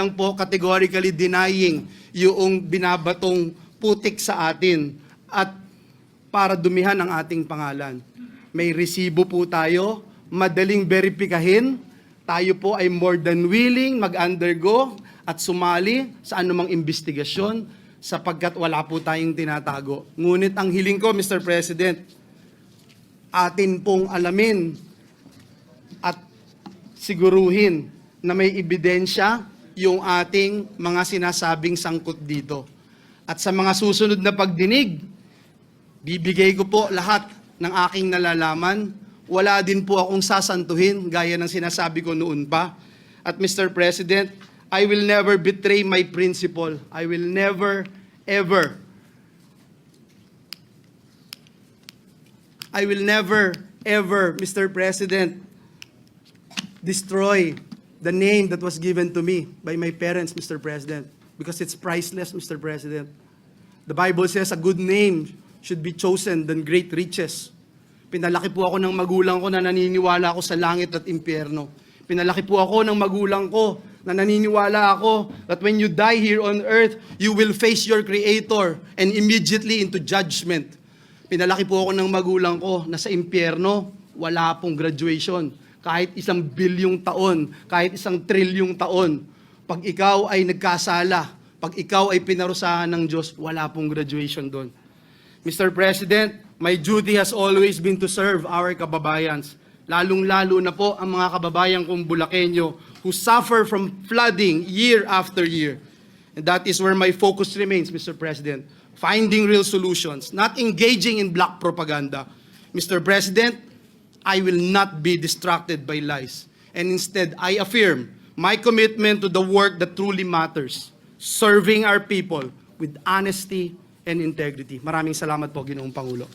lang po categorically denying yung binabatong putik sa atin at para dumihan ang ating pangalan. May resibo po tayo, madaling verifikahin, tayo po ay more than willing mag-undergo at sumali sa anumang investigasyon sapagkat wala po tayong tinatago. Ngunit ang hiling ko, Mr. President, atin pong alamin at siguruhin na may ebidensya yung ating mga sinasabing sangkot dito. At sa mga susunod na pagdinig, bibigay ko po lahat ng aking nalalaman. Wala din po akong sasantuhin gaya ng sinasabi ko noon pa. At Mr. President, I will never betray my principle. I will never, ever, Mr. President, destroy the name that was given to me by my parents, Mr. President, because it's priceless, Mr. President. The Bible says a good name should be chosen than great riches. Pinalaki po ako ng magulang ko na naniniwala ako sa langit at impyerno. Pinalaki po ako ng magulang ko na naniniwala ako that when you die here on earth, you will face your Creator and immediately into judgment. Pinalaki po ako ng magulang ko na sa impyerno, wala pong graduation. Kahit 1 bilyong taon, kahit 1 trilyong taon, pag ikaw ay nagkasala, pag ikaw ay pinarusahan ng Diyos, wala pong graduation doon. Mr. President, my duty has always been to serve our kababayans. Lalong-lalo na po ang mga kababayan kong Bulakenyo who suffer from flooding year after year. And that is where my focus remains, Mr. President. Finding real solutions, not engaging in black propaganda. Mr. President, I will not be distracted by lies. And instead, I affirm my commitment to the work that truly matters, serving our people with honesty and integrity. Maraming salamat po, Ginoong Pangulo.